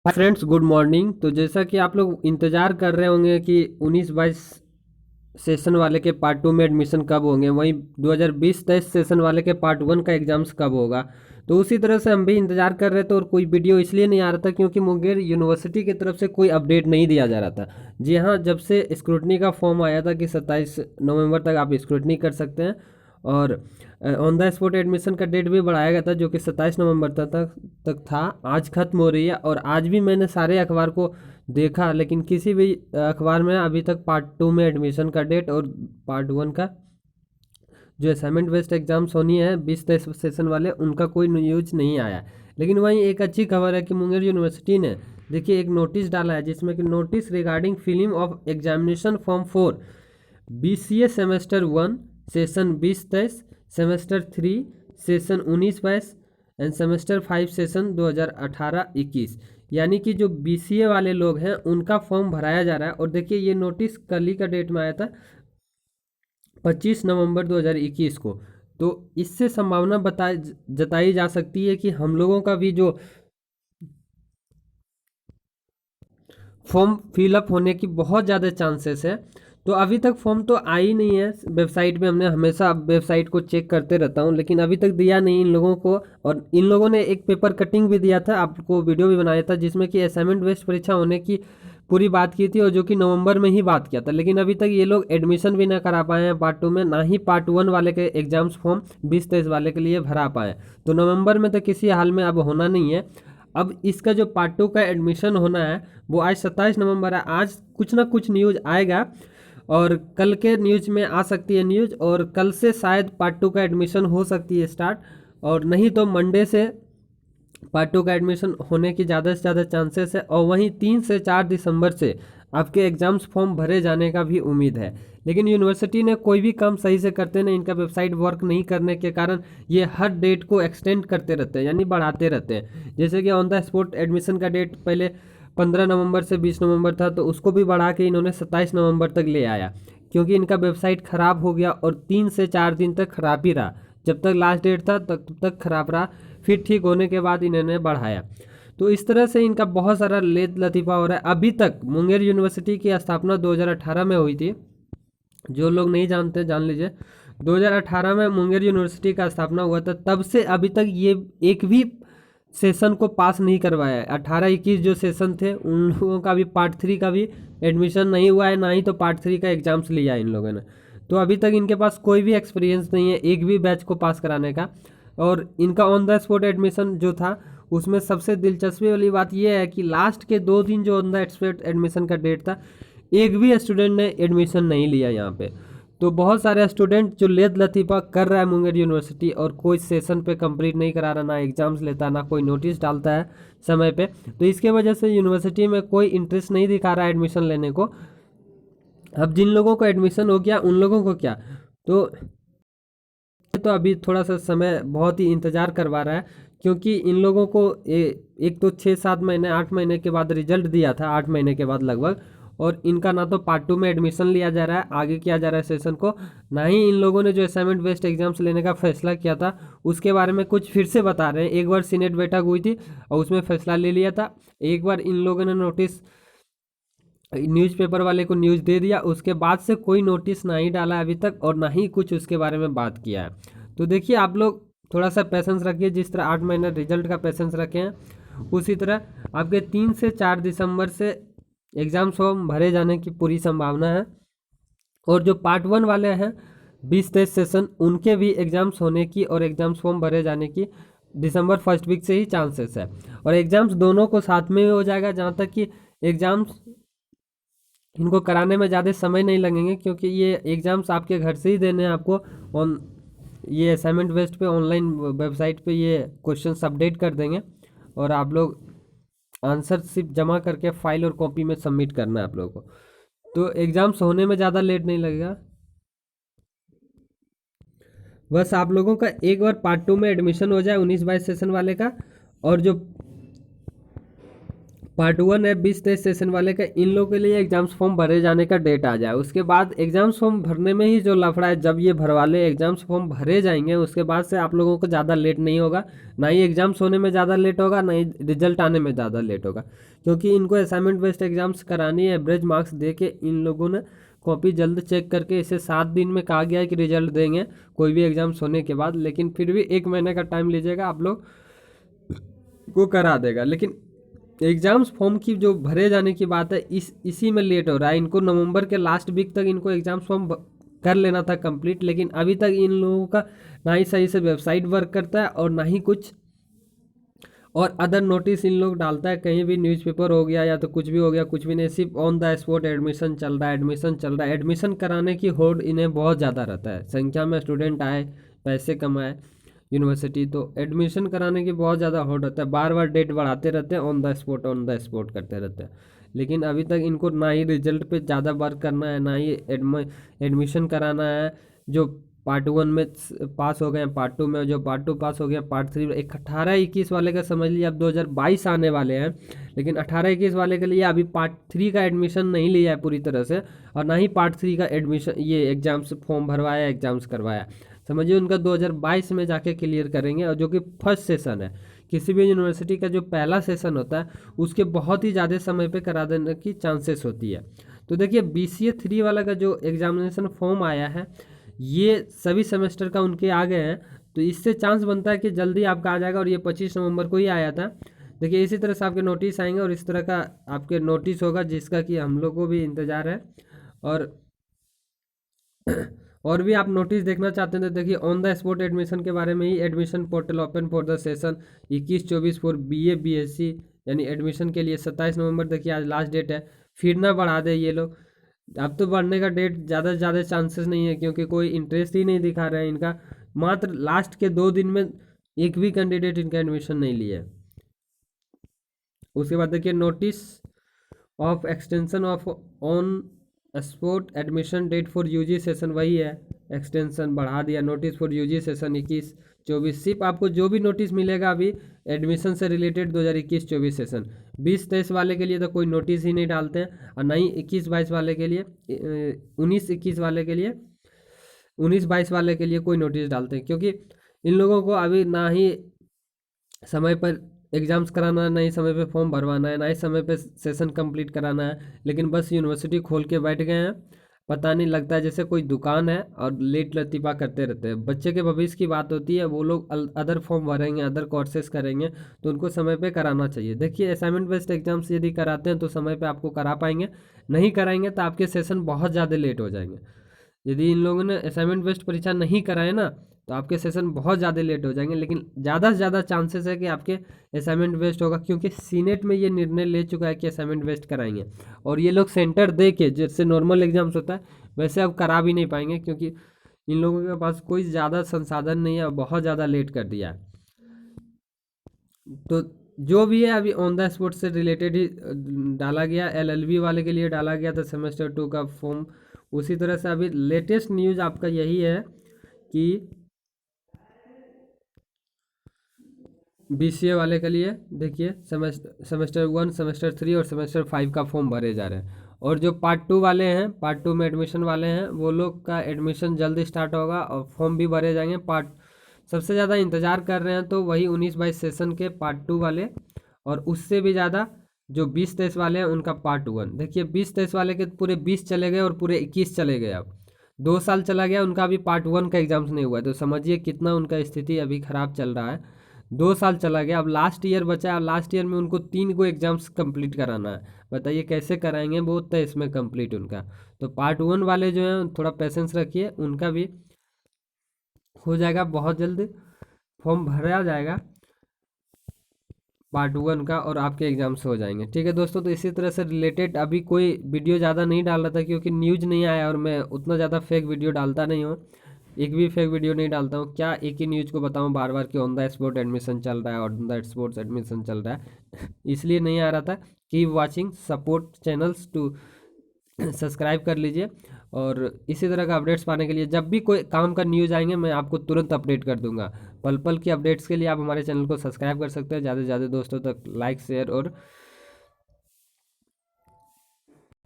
Hi friends, good morning. तो जैसा कि आप लोग इंतज़ार कर रहे होंगे कि 19-22 सेशन वाले के पार्ट टू में एडमिशन कब होंगे, वहीं 2020-23 सेशन वाले के पार्ट वन का एग्ज़ाम्स कब होगा। तो उसी तरह से हम भी इंतज़ार कर रहे थे और कोई वीडियो इसलिए नहीं आ रहा था क्योंकि मुंगेर यूनिवर्सिटी की तरफ से कोई अपडेट नहीं दिया जा रहा था। जी हाँ, जब से स्क्रूटनी का फॉर्म आया था कि 27 नवंबर तक आप स्क्रूटनी कर सकते हैं और ऑन द स्पॉट एडमिशन का डेट भी बढ़ाया गया था जो कि 27 नवंबर तक था। आज खत्म हो रही है और आज भी मैंने सारे अखबार को देखा, लेकिन किसी भी अखबार में अभी तक पार्ट टू में एडमिशन का डेट और पार्ट वन का जो असाइनमेंट बेस्ड एग्जाम्स होनी है 20-23 सेशन वाले, उनका कोई न्यूज नहीं आया। लेकिन वहीं एक अच्छी खबर है कि मुंगेर यूनिवर्सिटी ने देखिए एक नोटिस डाला है जिसमें कि notice regarding filling of examination form for BCA semester 1 session 20-23, semester 3 session 19-22 and semester 5 session 2018-21। यानी कि जो BCA वाले लोग हैं उनका फॉर्म भराया जा रहा है। और देखिए ये नोटिस कल ही का डेट में आया था, 25 नवंबर 2021 को। तो इससे संभावना जताई जा सकती है कि हम लोगों का भी जो फॉर्म फिलअप होने की बहुत ज़्यादा चांसेस है। तो अभी तक फॉर्म तो आ ही नहीं है वेबसाइट पे। हमने हमेशा वेबसाइट को चेक करते रहता हूँ, लेकिन अभी तक दिया नहीं इन लोगों को। और इन लोगों ने एक पेपर कटिंग भी दिया था, आपको वीडियो भी बनाया था, जिसमें कि असाइनमेंट बेस्ड परीक्षा होने की पूरी बात की थी और जो कि नवंबर में ही बात किया था। लेकिन अभी तक ये लोग एडमिशन भी ना करा पाए हैं पार्ट टू में, ना ही पार्ट वन वाले के एग्जाम्स फॉर्म 20-23 वाले के लिए भरा पाए। तो नवंबर में तो किसी हाल में अब होना नहीं है। अब इसका जो पार्ट टू का एडमिशन होना है वो आज 27 नवंबर है। आज कुछ ना कुछ न्यूज़ आएगा और कल के न्यूज़ में आ सकती है न्यूज़, और कल से शायद पार्ट टू का एडमिशन हो सकती है स्टार्ट, और नहीं तो मंडे से पार्ट टू का एडमिशन होने की ज़्यादा से ज़्यादा चांसेस है। और वहीं 3 से 4 दिसंबर से आपके एग्ज़ाम्स फॉर्म भरे जाने का भी उम्मीद है। लेकिन यूनिवर्सिटी ने कोई भी काम सही से करते नहीं, इनका वेबसाइट वर्क नहीं करने के कारण ये हर डेट को एक्सटेंड करते रहते हैं, यानी बढ़ाते रहते हैं। जैसे कि ऑन द स्पॉट एडमिशन का डेट पहले 15 नवंबर से 20 नवंबर था, तो उसको भी बढ़ा के इन्होंने 27 नवंबर तक ले आया क्योंकि इनका वेबसाइट ख़राब हो गया और 3 से 4 दिन तक ख़राब ही रहा। जब तक लास्ट डेट था तब तक ख़राब रहा, फिर ठीक होने के बाद इन्होंने बढ़ाया। तो इस तरह से इनका बहुत सारा लेत लतीफ़ा हो रहा है। अभी तक मुंगेर यूनिवर्सिटी की स्थापना 2018 में हुई थी। जो लोग नहीं जानते जान लीजिए, 2018 में मुंगेर यूनिवर्सिटी का स्थापना हुआ था। तब से अभी तक ये एक भी सेशन को पास नहीं करवाया है। 18-21 जो सेशन थे उन लोगों का भी पार्ट थ्री का भी एडमिशन नहीं हुआ है, ना ही तो पार्ट थ्री का एग्जाम्स लिया है इन लोगों ने। तो अभी तक इनके पास कोई भी एक्सपीरियंस नहीं है एक भी बैच को पास कराने का। और इनका ऑन द स्पॉट एडमिशन जो था उसमें सबसे दिलचस्पी वाली बात यह है कि लास्ट के 2 दिन जो ऑन द स्पॉट एडमिशन का डेट था, एक भी स्टूडेंट ने एडमिशन नहीं लिया यहाँ पे। तो बहुत सारे स्टूडेंट जो लेद लतीफ़ा कर रहा है मुंगेर यूनिवर्सिटी और कोई सेशन पे कंप्लीट नहीं करा रहा, ना एग्जाम्स लेता, ना कोई नोटिस डालता है समय पे। तो इसके वजह से यूनिवर्सिटी में कोई इंटरेस्ट नहीं दिखा रहा है एडमिशन लेने को। अब जिन लोगों को एडमिशन हो गया उन लोगों को क्या, तो अभी थोड़ा सा समय बहुत ही इंतज़ार करवा रहा है क्योंकि इन लोगों को एक तो 6-7 महीने 8 महीने के बाद रिजल्ट दिया था, 8 महीने के बाद लगभग। और इनका ना तो पार्ट टू में एडमिशन लिया जा रहा है, आगे किया जा रहा है सेशन को, ना ही इन लोगों ने जो असाइनमेंट बेस्ड एग्जाम्स लेने का फैसला किया था उसके बारे में कुछ फिर से बता रहे हैं। एक बार सीनेट बैठक हुई थी और उसमें फैसला ले लिया था। एक बार इन लोगों ने नोटिस न्यूज़पेपर वाले को न्यूज़ दे दिया, उसके बाद से कोई नोटिस ना ही डाला अभी तक और ना ही कुछ उसके बारे में बात किया है। तो देखिए आप लोग थोड़ा सा पैसेंस रखिए, जिस तरह 8 महीने रिजल्ट का पैसेंस रखे हैं उसी तरह आपके 3 से 4 दिसंबर से एग्ज़ाम फॉर्म भरे जाने की पूरी संभावना है। और जो पार्ट वन वाले हैं 20-23 सेशन, उनके भी एग्ज़ाम्स होने की और एग्ज़ाम्स फॉर्म भरे जाने की दिसंबर फर्स्ट वीक से ही चांसेस है। और एग्ज़ाम्स दोनों को साथ में ही हो जाएगा, जहाँ तक कि एग्ज़ाम्स इनको कराने में ज़्यादा समय नहीं लगेंगे क्योंकि ये एग्ज़ाम्स आपके घर से ही देने हैं आपको। ऑन ये असाइनमेंट बेस्ड पे ऑनलाइन वेबसाइट पे ये क्वेश्चंस अपडेट कर देंगे और आप लोग आंसर सिर्फ जमा करके फाइल और कॉपी में सबमिट करना है आप लोगों को। तो एग्ज़ाम्स होने में ज़्यादा लेट नहीं लगेगा। बस आप लोगों का एक बार पार्ट टू में एडमिशन हो जाए 19-22 सेशन वाले का, और जो पार्ट 1 है 20-23 सेशन वाले का, इन लोगों के लिए एग्जाम्स फॉर्म भरे जाने का डेट आ जाए। उसके बाद एग्जाम्स फॉर्म भरने में ही जो लफड़ा है, जब ये भरवा ले एग्जाम्स फॉर्म भरे जाएंगे उसके बाद से आप लोगों को ज़्यादा लेट नहीं होगा, ना ही एग्जाम्स होने में ज़्यादा लेट होगा, ना ही रिजल्ट आने में ज़्यादा लेट होगा, क्योंकि इनको असाइनमेंट बेस्ड एग्जाम्स करानी है। एवरेज मार्क्स दे के इन लोगों ने कॉपी जल्द चेक करके इसे 7 दिन में कहा गया है कि रिजल्ट देंगे कोई भी एग्जाम्स होने के बाद, लेकिन फिर भी 1 महीने का टाइम लीजिएगा आप लोग को करा देगा। लेकिन एग्जाम्स फॉर्म की जो भरे जाने की बात है, इसी में लेट हो रहा है। इनको नवंबर के लास्ट वीक तक इनको एग्जाम्स फॉर्म कर लेना था कंप्लीट, लेकिन अभी तक इन लोगों का ना ही सही से वेबसाइट वर्क करता है और ना ही कुछ और अदर नोटिस इन लोग डालता है। कहीं भी न्यूज़पेपर हो गया या तो कुछ भी हो गया, कुछ भी नहीं, सिर्फ ऑन द स्पॉट एडमिशन चल रहा है, एडमिशन चल रहा है। एडमिशन कराने की होड़ इन्हें बहुत ज़्यादा रहता है, संख्या में स्टूडेंट आए, पैसे कमाए यूनिवर्सिटी, तो एडमिशन कराने की बहुत ज़्यादा होड़ रहता है। बार बार डेट बढ़ाते रहते हैं, ऑन द स्पॉट करते रहते हैं। लेकिन अभी तक इनको ना ही रिजल्ट पे ज़्यादा वर्क करना है, ना ही एडमिशन कराना है। जो पार्ट 1 में पास हो गए हैं, पार्ट 2 में जो पार्ट 2 पास हो गया, पार्ट 3 एक 18-21 वाले का समझ लीजिए, अब 2022 आने वाले हैं, लेकिन 18-21 वाले के लिए अभी पार्ट 3 का एडमिशन नहीं लिया है पूरी तरह से, और ना ही पार्ट 3 का एडमिशन ये एग्जाम्स फॉर्म भरवाया, एग्जाम्स करवाया। समझिए उनका 2022 में जाके क्लियर करेंगे, और जो कि फर्स्ट सेशन है। किसी भी यूनिवर्सिटी का जो पहला सेशन होता है उसके बहुत ही ज़्यादा समय पे करा देने की चांसेस होती है। तो देखिए BCA 3 वाला का जो एग्जामिनेशन फॉर्म आया है, ये सभी सेमेस्टर का उनके आ गए हैं, तो इससे चांस बनता है कि जल्दी आपका आ जाएगा, और ये 25 नवंबर को ही आया था। देखिए इसी तरह से आपके नोटिस आएंगे, और इस तरह का आपके नोटिस होगा जिसका कि हम लोग को भी इंतज़ार है। और और भी आप नोटिस देखना चाहते हैं तो देखिए ऑन द स्पॉट एडमिशन के बारे में ही, admission portal open for the session 21-24 for BA BSc, यानी एडमिशन के लिए 27 नवंबर देखिए आज लास्ट डेट है। फिर ना बढ़ा दे ये लोग, अब तो बढ़ने का डेट ज़्यादा से ज़्यादा चांसेस नहीं है, क्योंकि कोई इंटरेस्ट ही नहीं दिखा रहा है इनका। मात्र लास्ट के 2 दिन में एक भी कैंडिडेट इनका एडमिशन नहीं लिया है। उसके बाद देखिए notice of extension of on spot admission date for UG session, वही है, एक्सटेंशन बढ़ा दिया। नोटिस फॉर UG सेशन 21-24, सिर्फ आपको जो भी नोटिस मिलेगा अभी एडमिशन से रिलेटेड 2021-24 सेशन, 20-23 वाले के लिए तो कोई नोटिस ही नहीं डालते हैं, और ना ही 21-22 वाले के लिए, 19-21 वाले के लिए, 19-22 वाले के लिए कोई नोटिस डालते हैं, क्योंकि इन लोगों को अभी ना ही समय पर एग्ज़ाम्स कराना है, ना ही समय पे फॉर्म भरवाना है, ना ही समय पे सेशन कंप्लीट कराना है, लेकिन बस यूनिवर्सिटी खोल के बैठ गए हैं। पता नहीं लगता है जैसे कोई दुकान है, और लेट लतीफ़ा करते रहते हैं। बच्चे के भविष्य की बात होती है, वो लोग अदर फॉर्म भरेंगे, अदर कोर्सेज करेंगे, तो उनको समय पे कराना चाहिए। देखिए असाइनमेंट बेस्ड एग्जाम्स यदि कराते हैं तो समय पे आपको करा पाएंगे, नहीं कराएंगे तो आपके सेशन बहुत ज़्यादा लेट हो जाएंगे। यदि इन लोगों ने असाइनमेंट बेस्ड परीक्षा नहीं कराए ना, तो आपके सेशन बहुत ज़्यादा लेट हो जाएंगे, लेकिन ज़्यादा से ज़्यादा चांसेस है कि आपके असाइनमेंट बेस्ड होगा, क्योंकि सीनेट में ये निर्णय ले चुका है कि असाइनमेंट बेस्ड कराएंगे। और ये लोग सेंटर दे के, जैसे नॉर्मल एग्जाम्स होता है वैसे अब करा भी नहीं पाएंगे, क्योंकि इन लोगों के पास कोई ज़्यादा संसाधन नहीं है, और बहुत ज़्यादा लेट कर दिया है। तो जो भी है अभी ऑन द स्पॉट से रिलेटेड ही डाला गया। LLB वाले के लिए डाला गया था सेमेस्टर 2 का फॉर्म। उसी तरह से अभी लेटेस्ट न्यूज़ आपका यही है कि BCA वाले के लिए देखिए सेमेस्टर 1, सेमेस्टर 3 और सेमेस्टर 5 का फॉर्म भरे जा रहे हैं। और जो पार्ट 2 वाले हैं, पार्ट 2 में एडमिशन वाले हैं, वो लोग का एडमिशन जल्दी स्टार्ट होगा और फॉर्म भी भरे जाएंगे। सबसे ज़्यादा इंतज़ार कर रहे हैं तो वही 19-22 सेशन के पार्ट 2 वाले, और उससे भी ज़्यादा जो 20-23 वाले हैं उनका पार्ट 1। देखिए 20-23 वाले के पूरे 20 चले गए और पूरे 21 चले गए। अब 2 साल चला गया, उनका अभी पार्ट 1 का एग्जाम्स नहीं हुआ है, तो समझिए कितना उनका स्थिति अभी ख़राब चल रहा है। 2 साल चला गया, अब लास्ट ईयर बचा है, लास्ट ईयर में उनको 3 को एग्जाम्स कंप्लीट कराना है। बताइए कैसे कराएंगे वो, तो इसमें कंप्लीट उनका। तो पार्ट 1 वाले जो हैं थोड़ा पेशेंस रखिए, उनका भी हो जाएगा बहुत जल्द, फॉर्म भरा जाएगा पार्ट 1 का, और आपके एग्जाम्स हो जाएंगे। ठीक है दोस्तों, तो इसी तरह से रिलेटेड अभी कोई वीडियो ज़्यादा नहीं डाल रहा था, क्योंकि न्यूज़ नहीं आया, और मैं उतना ज़्यादा फेक वीडियो डालता नहीं हूँ, एक भी फेक वीडियो नहीं डालता हूँ। क्या एक ही न्यूज़ को बताऊँ बार बार कि ऑन द स्पॉट एडमिशन चल रहा है, ऑन द स्पॉट एडमिशन चल रहा है इसलिए नहीं आ रहा था। Keep watching, support channels to subscribe कर लीजिए, और इसी तरह का अपडेट्स पाने के लिए जब भी कोई काम का न्यूज़ आएंगे मैं आपको तुरंत अपडेट कर दूंगा। पल पल की अपडेट्स के लिए आप हमारे चैनल को सब्सक्राइब कर सकते हैं, ज़्यादा से ज़्यादा दोस्तों तक लाइक शेयर और